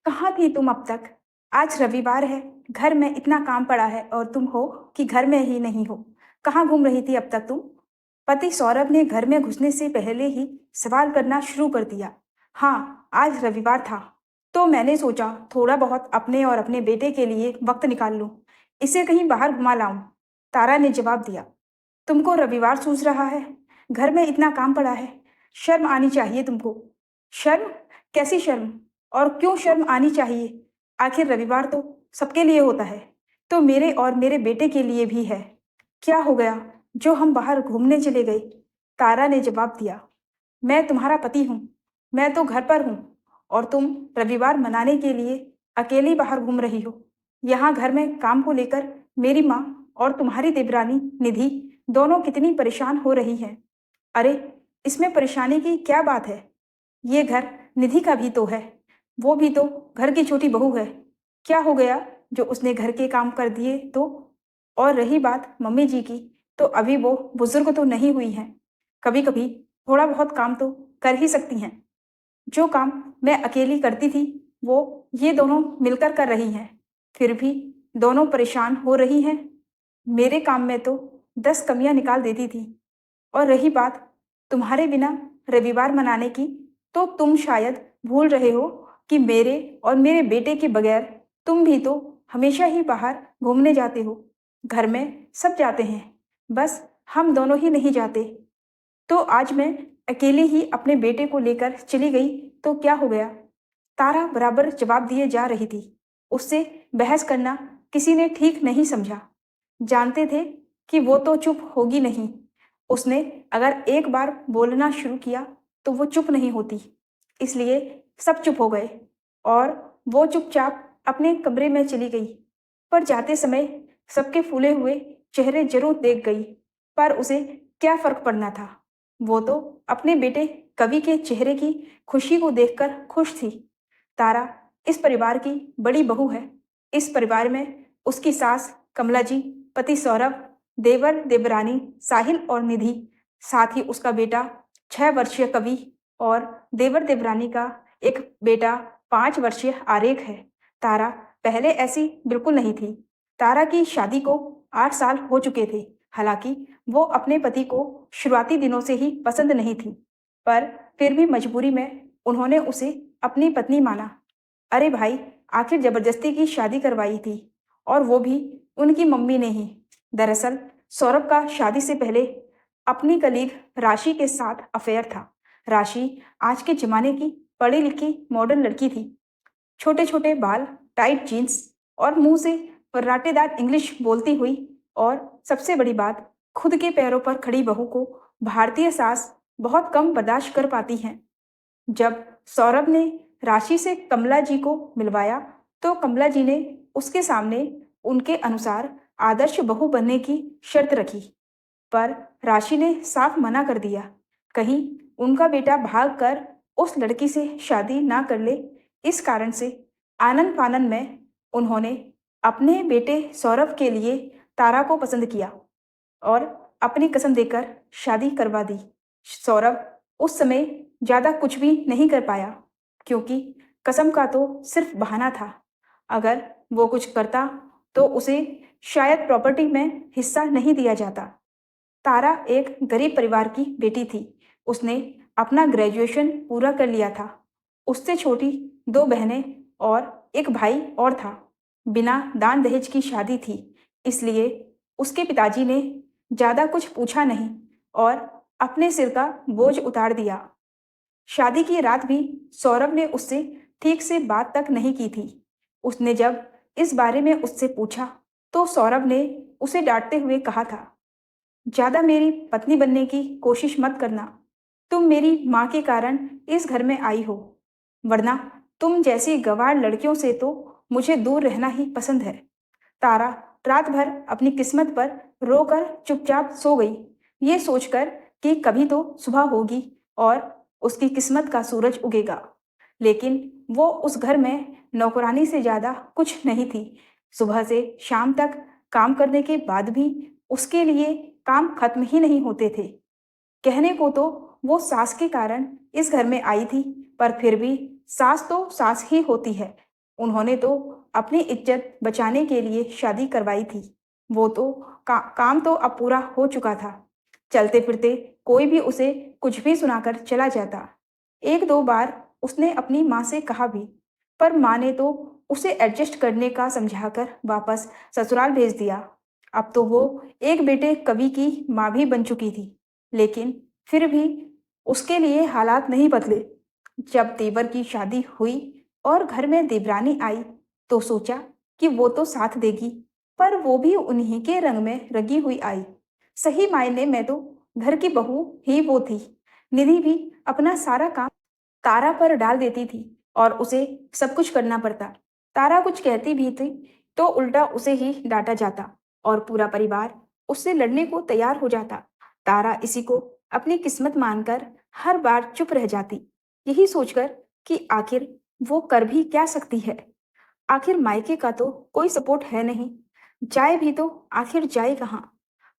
कहाँ थी तुम अब तक? आज रविवार है, घर में इतना काम पड़ा है और तुम हो कि घर में ही नहीं हो। कहाँ घूम रही थी अब तक तुम? पति सौरभ ने घर में घुसने से पहले ही सवाल करना शुरू कर दिया। हाँ, आज रविवार था, तो मैंने सोचा थोड़ा बहुत अपने और अपने बेटे के लिए वक्त निकाल लूं। इसे कहीं बाहर घुमा लाऊं। तारा ने जवाब दिया। तुमको रविवार सूझ रहा है? घर में इतना काम पड़ा है। शर्म आनी चाहिए तुमको। शर्म? कैसी शर्म? और क्यों शर्म आनी चाहिए? आखिर रविवार तो सबके लिए होता है, तो मेरे और मेरे बेटे के लिए भी है। क्या हो गया जो हम बाहर घूमने चले गए? तारा ने जवाब दिया। मैं तुम्हारा पति हूँ। मैं तो घर पर हूँ और तुम रविवार मनाने के लिए अकेली बाहर घूम रही हो। यहाँ घर में काम को लेकर मेरी माँ और तुम्हारी देवरानी निधि दोनों कितनी परेशान हो रही हैं। अरे, इसमें परेशानी की क्या बात है? ये घर निधि का भी तो है। वो भी तो घर की छोटी बहू है। क्या हो गया जो उसने घर के काम कर दिए तो? और रही बात मम्मी जी की, तो अभी वो बुजुर्ग तो नहीं हुई हैं। कभी कभी थोड़ा बहुत काम तो कर ही सकती हैं। जो काम मैं अकेली करती थी, वो ये दोनों मिलकर कर रही हैं। फिर भी दोनों परेशान हो रही हैं। मेरे काम में तो 10 कमियां निकाल देती थी। और रही बात तुम्हारे बिना रविवार मनाने की, तो तुम शायद भूल रहे हो कि मेरे और मेरे बेटे के बगैर तुम भी तो हमेशा ही बाहर घूमने जाते हो। घर में सब जाते हैं, बस हम दोनों ही नहीं जाते। तो आज मैं अकेले ही अपने बेटे को लेकर चली गई, तो क्या हो गया? तारा बराबर जवाब दिए जा रही थी। उससे बहस करना किसी ने ठीक नहीं समझा। जानते थे कि वो तो चुप होगी नहीं। उसने अगर एक बार बोलना शुरू किया तो वो चुप नहीं होती। इसलिए सब चुप हो गए और वो चुपचाप अपने कमरे में चली गई। पर जाते समय सबके फूले हुए चेहरे जरूर देख गई। पर उसे क्या फर्क पड़ना था? वो तो अपने बेटे कवि के चेहरे की खुशी को देखकर खुश थी। तारा इस परिवार की बड़ी बहू है। इस परिवार में उसकी सास कमला जी, पति सौरभ, देवर देवरानी साहिल और निधि, साथ ही उसका बेटा 6 वर्षीय कवि और देवर देवरानी का एक बेटा 5 वर्षीय आरेख है। तारा पहले ऐसी बिल्कुल नहीं थी। तारा की शादी को 8 साल हो चुके थे। हालांकि वो अपने पति को शुरुआती दिनों से ही पसंद नहीं थी, पर फिर भी मजबूरी में उन्होंने उसे अपनी पत्नी माना। अरे भाई, आखिर जबरदस्ती की शादी करवाई थी, और वो भी उनकी मम्मी ने ही। दरअसल सौरभ का शादी से पहले अपनी कलीग राशि के साथ अफेयर था। राशि आज के जमाने की पढ़ी लिखी मॉडर्न लड़की थी। छोटे छोटे बाल, टाइट जीन्स और मुंह से फर्राटेदार इंग्लिश बोलती हुई, और सबसे बड़ी बात, खुद के पैरों पर खड़ी बहू को भारतीय सास बहुत कम बर्दाश्त कर पाती हैं। जब सौरभ ने राशि से कमला जी को मिलवाया, तो कमला जी ने उसके सामने उनके अनुसार आदर्श बहू बनने की शर्त रखी। पर राशि ने साफ मना कर दिया। कहीं उनका बेटा भागकर उस लड़की से शादी ना कर ले। इस कारण से आनन फानन में उन्होंने अपने बेटे सौरभ के लिए तारा को पसंद किया और अपनी कसम देकर शादी करवा दी। सौरभ उस समय ज्यादा कुछ भी नहीं कर पाया, क्योंकि कसम का तो सिर्फ बहाना था। अगर वो कुछ करता तो उसे शायद प्रॉपर्टी में हिस्सा नहीं दिया जाता। तारा एक गरीब परिवार की बेटी थी। उसने अपना ग्रेजुएशन पूरा कर लिया था। उससे छोटी 2 बहनें और एक भाई और था। बिना दान दहेज की शादी थी, इसलिए उसके पिताजी ने ज्यादा कुछ पूछा नहीं और अपने सिर का बोझ उतार दिया। शादी की रात भी सौरभ ने उससे ठीक से बात तक नहीं की थी। उसने जब इस बारे में उससे पूछा, तो सौरभ ने उसे डांटते हुए कहा था, ज्यादा मेरी पत्नी बनने की कोशिश मत करना। तुम मेरी माँ के कारण इस घर में आई हो, वरना तुम जैसी गंवार लड़कियों से तो मुझे दूर रहना ही पसंद है। तारा रात भर अपनी किस्मत पर रोकर चुपचाप सो गई, ये सोचकर कि कभी तो सुबह होगी और उसकी किस्मत का सूरज उगेगा। लेकिन वो उस घर में नौकरानी से ज्यादा कुछ नहीं थी। सुबह से शाम तक काम करने के बाद भी उसके लिए काम खत्म ही नहीं होते थे। कहने को तो वो सास के कारण इस घर में आई थी, पर फिर भी सास तो सास ही होती है। उन्होंने तो अपनी इज्जत बचाने के लिए शादी करवाई थी। वो तो काम तो अब पूरा हो चुका था। चलते फिरते कोई भी उसे कुछ भी सुनाकर चला जाता। एक दो बार उसने अपनी माँ से कहा भी, पर माँ ने तो उसे एडजस्ट करने का समझाकर वापस ससुराल भेज दिया। अब तो वो एक बेटे कवि की माँ भी बन चुकी थी, लेकिन फिर भी उसके लिए हालात नहीं बदले। जब देवर की शादी हुई और घर में देवरानी आई, तो सोचा कि वो तो साथ देगी, पर वो भी उन्हीं के रंग में रंगी हुई आई। सही मायने में तो घर की बहू ही वो थी। निधि भी अपना सारा काम तारा पर डाल देती थी और उसे सब कुछ करना पड़ता। तारा कुछ कहती भी थी तो उल्टा उसे ही डांटा जाता और पूरा परिवार उससे लड़ने को तैयार हो जाता। तारा इसी को अपनी किस्मत मानकर हर बार चुप रह जाती, यही सोचकर कि आखिर वो कर भी क्या सकती है। आखिर मायके का तो कोई सपोर्ट है नहीं, जाए भी तो आखिर जाए कहाँ।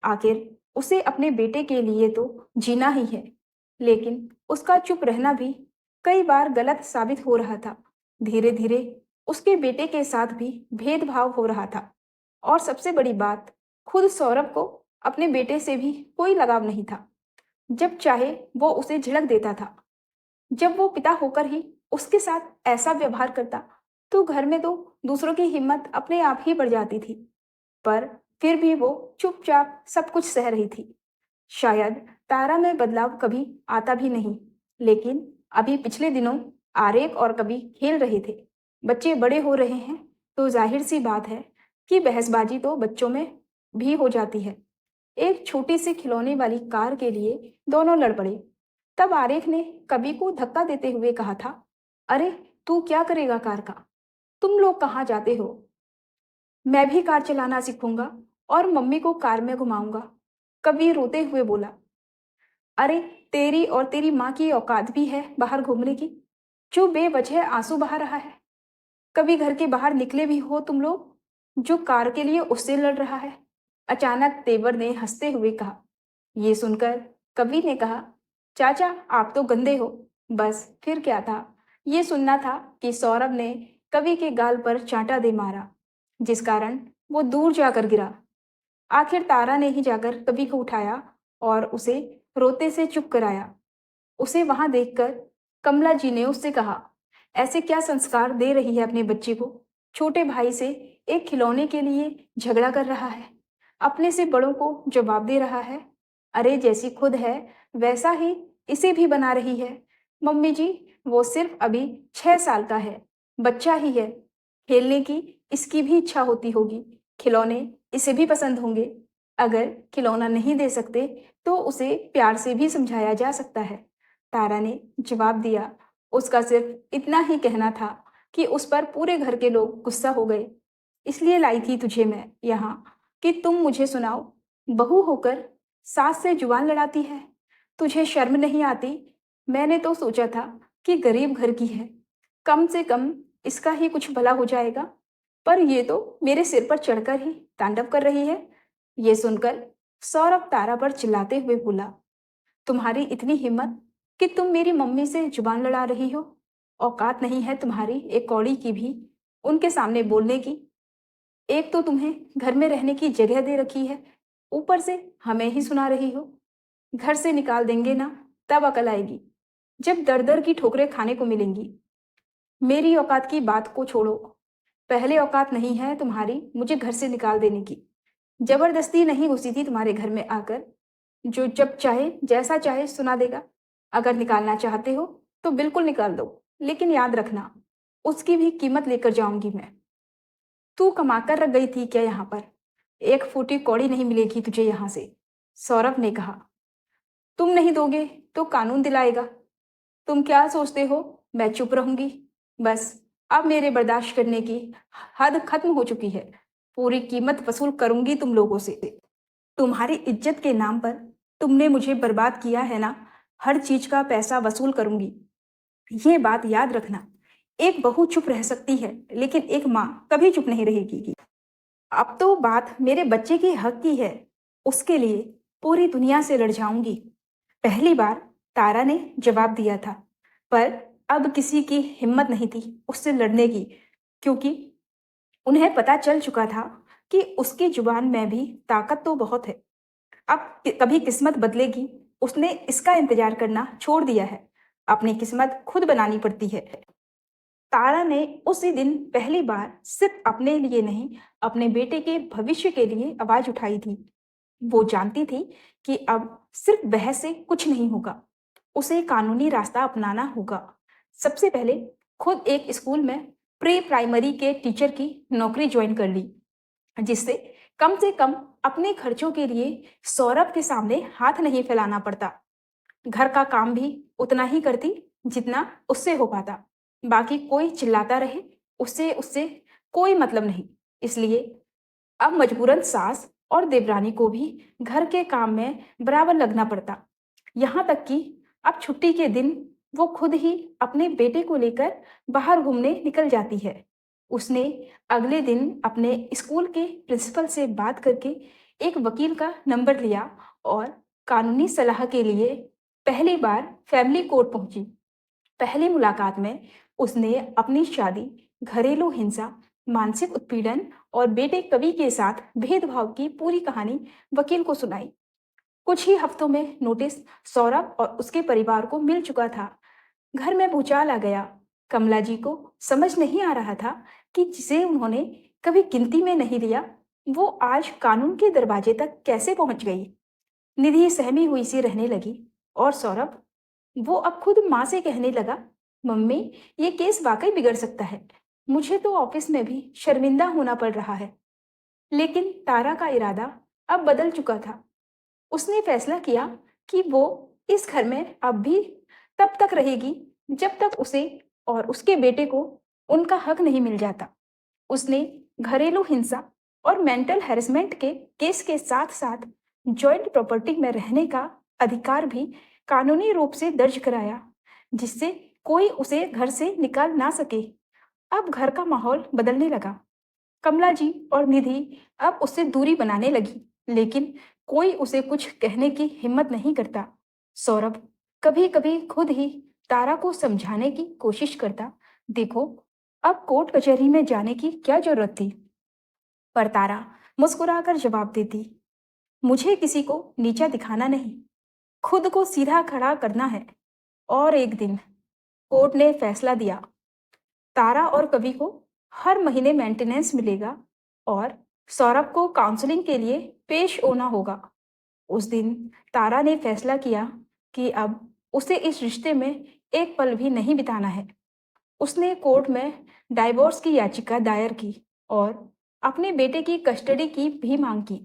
आखिर उसे अपने बेटे के लिए तो जीना ही है, लेकिन उसका चुप रहना भी कई बार गलत साबित हो रहा था। धीरे धीरे उसके बेटे के साथ भी भेदभाव हो रहा था, और सबसे बड़ी बात, खुद सौरभ को अपने बेटे से भी कोई लगाव नहीं था। जब चाहे वो उसे झिड़क देता था। जब वो पिता होकर ही उसके साथ ऐसा व्यवहार करता, तो घर में तो दूसरों की हिम्मत अपने आप ही बढ़ जाती थी। पर फिर भी वो चुपचाप सब कुछ सह रही थी। शायद तारा में बदलाव कभी आता भी नहीं, लेकिन अभी पिछले दिनों आरेख और कभी खेल रहे थे। बच्चे बड़े हो रहे हैं, तो जाहिर सी बात है कि बहसबाजी तो बच्चों में भी हो जाती है। एक छोटी सी खिलौने वाली कार के लिए दोनों लड़ पड़े। तब आरेख ने कवि को धक्का देते हुए कहा था, अरे तू क्या करेगा कार का? तुम लोग कहाँ जाते हो? मैं भी कार चलाना सीखूंगा और मम्मी को कार में घुमाऊंगा। कवि रोते हुए बोला, अरे तेरी और तेरी माँ की औकात भी है बाहर घूमने की, जो बेवजह आंसू बहा रहा है। कभी घर के बाहर निकले भी हो तुम लोग, जो कार के लिए उससे लड़ रहा है? अचानक तेवर ने हंसते हुए कहा। ये सुनकर कवि ने कहा, चाचा आप तो गंदे हो। बस फिर क्या था, ये सुनना था कि सौरभ ने कवि के गाल पर चांटा दे मारा, जिस कारण वो दूर जाकर गिरा। आखिर तारा ने ही जाकर कवि को उठाया और उसे रोते से चुप कराया। उसे वहां देखकर कमला जी ने उससे कहा, ऐसे क्या संस्कार दे रही है अपने बच्चे को? छोटे भाई से एक खिलौने के लिए झगड़ा कर रहा है, अपने से बड़ों को जवाब दे रहा है। अरे जैसी खुद है वैसा ही इसे भी बना रही है। मम्मी जी, वो सिर्फ अभी 6 साल का है, बच्चा ही है। खेलने की इसकी भी इच्छा होती होगी, खिलौने इसे भी पसंद होंगे। अगर खिलौना नहीं दे सकते तो उसे प्यार से भी समझाया जा सकता है। तारा ने जवाब दिया, उसका सिर्फ इतना ही कहना था कि उस पर पूरे घर के लोग गुस्सा हो गए। इसलिए लाई थी तुझे मैं यहाँ कि तुम मुझे सुनाओ। बहू होकर सास से जुबान लड़ाती है, तुझे शर्म नहीं आती? मैंने तो सोचा था कि गरीब घर की है, कम से कम इसका ही कुछ भला हो जाएगा, पर ये तो मेरे सिर पर चढ़कर ही तांडव कर रही है। ये सुनकर सौरभ तारा पर चिल्लाते हुए बोला, तुम्हारी इतनी हिम्मत कि तुम मेरी मम्मी से जुबान लड़ा रही हो? औकात नहीं है तुम्हारी एक कौड़ी की भी उनके सामने बोलने की। एक तो तुम्हें घर में रहने की जगह दे रखी है, ऊपर से हमें ही सुना रही हो। घर से निकाल देंगे ना, तब अकल आएगी, जब दर दर की ठोकरें खाने को मिलेंगी। मेरी औकात की बात को छोड़ो, पहले औकात नहीं है तुम्हारी मुझे घर से निकाल देने की। जबरदस्ती नहीं घुसी थी तुम्हारे घर में आकर, जो जब चाहे जैसा चाहे सुना देगा। अगर निकालना चाहते हो तो बिल्कुल निकाल दो, लेकिन याद रखना उसकी भी कीमत लेकर जाऊंगी मैं। तू कमाकर रख गई थी क्या यहाँ पर? एक फूटी कौड़ी नहीं मिलेगी तुझे यहाँ से। सौरभ ने कहा, तुम नहीं दोगे तो कानून दिलाएगा। तुम क्या सोचते हो मैं चुप रहूंगी? बस अब मेरे बर्दाश्त करने की हद खत्म हो चुकी है। पूरी कीमत वसूल करूंगी तुम लोगों से। तुम्हारी इज्जत के नाम पर तुमने मुझे बर्बाद किया है ना, हर चीज का पैसा वसूल करूंगी। ये बात याद रखना। एक बहू चुप रह सकती है, लेकिन एक माँ कभी चुप नहीं रहेगी। अब तो बात मेरे बच्चे की हक की है, उसके लिए पूरी दुनिया से लड़ जाऊंगी। पहली बार तारा ने जवाब दिया था, पर अब किसी की हिम्मत नहीं थी उससे लड़ने की। क्योंकि उन्हें पता चल चुका था कि उसकी जुबान में भी ताकत तो बहुत है। अब कभी किस्मत बदलेगी, उसने इसका इंतजार करना छोड़ दिया है। अपनी किस्मत खुद बनानी पड़ती है। तारा ने उसी दिन पहली बार सिर्फ अपने लिए नहीं, अपने बेटे के भविष्य के लिए आवाज उठाई थी। वो जानती थी कि अब सिर्फ बहस से कुछ नहीं होगा, उसे कानूनी रास्ता अपनाना होगा। सबसे पहले खुद एक स्कूल में प्री प्राइमरी के टीचर की नौकरी ज्वाइन कर ली, जिससे कम से कम अपने खर्चों के लिए सौरभ के सामने हाथ नहीं फैलाना पड़ता। घर का काम भी उतना ही करती जितना उससे हो पाता। बाकी कोई चिल्लाता रहे, उससे उससे कोई मतलब नहीं। इसलिए अब मजबूरन सास और देवरानी को भी घर के काम में बराबर लगना पड़ता। यहाँ तक कि अब छुट्टी के दिन वो खुद ही अपने बेटे को लेकर बाहर घूमने निकल जाती है। उसने अगले दिन अपने स्कूल के प्रिंसिपल से बात करके एक वकील का नंबर लिया और कानूनी सलाह के लिए पहली बार फैमिली कोर्ट पहुंची। पहली मुलाकात में उसने अपनी शादी, घरेलू हिंसा, मानसिक उत्पीड़न और बेटे कवि के साथ भेदभाव की पूरी कहानी वकील को सुनाई। कुछ ही हफ्तों में नोटिस सौरभ और उसके परिवार को मिल चुका था। घर में भूचाल आ गया। कमला जी को समझ नहीं आ रहा था कि जिसे उन्होंने कभी गिनती में नहीं लिया, वो आज कानून के दरवाजे तक कैसे पहुंच गई। निधि सहमी हुई सी रहने लगी और सौरभ, वो अब खुद माँ से कहने लगा, मम्मी, ये केस वाकई बिगड़ सकता है। मुझे तो ऑफिस में भी शर्मिंदा होना पड़ रहा है। लेकिन तारा का इरादा अब बदल चुका था। उसने फैसला किया कि वो इस घर में अब भी तब तक रहेगी जब तक उसे और उसके बेटे को उनका हक नहीं मिल जाता। उसने घरेलू हिंसा और मेंटल हैरेसमेंट के केस के साथ साथ जॉइंट प्रॉपर्टी में रहने का अधिकार भी कानूनी रूप से दर्ज कराया, जिससे कोई उसे घर से निकाल ना सके। अब घर का माहौल बदलने लगा। कमला जी और निधि अब उससे दूरी बनाने लगी, लेकिन कोई उसे कुछ कहने की हिम्मत नहीं करता। सौरभ कभी कभी खुद ही तारा को समझाने की कोशिश करता, देखो, अब कोर्ट कचहरी में जाने की क्या जरूरत थी। पर तारा मुस्कुराकर जवाब देती, मुझे किसी को नीचा दिखाना नहीं, खुद को सीधा खड़ा करना है। और एक दिन कोर्ट ने फैसला दिया, तारा और कवि को हर महीने मेंटेनेंस मिलेगा और सौरभ को काउंसलिंग के लिए पेश होना होगा। उस दिन तारा ने फैसला किया कि अब उसे इस रिश्ते में एक पल भी नहीं बिताना है। उसने कोर्ट में डाइवोर्स की याचिका दायर की और अपने बेटे की कस्टडी की भी मांग की।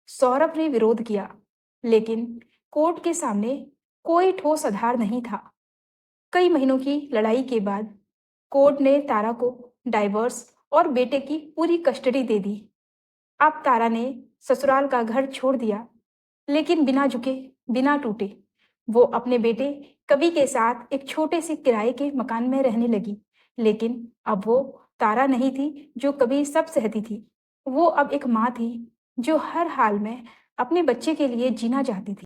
सौरभ ने विरोध किया, लेकिन कोर्ट के सामने कोई ठोस आधार नहीं था। कई महीनों की लड़ाई के बाद कोर्ट ने तारा को डाइवोर्स और बेटे की पूरी कस्टडी दे दी। अब तारा ने ससुराल का घर छोड़ दिया, लेकिन बिना झुके, बिना टूटे। वो अपने बेटे कवि के साथ एक छोटे से किराए के मकान में रहने लगी। लेकिन अब वो तारा नहीं थी जो कभी सब सहती थी। वो अब एक माँ थी जो हर हाल में अपने बच्चे के लिए जीना चाहती थी।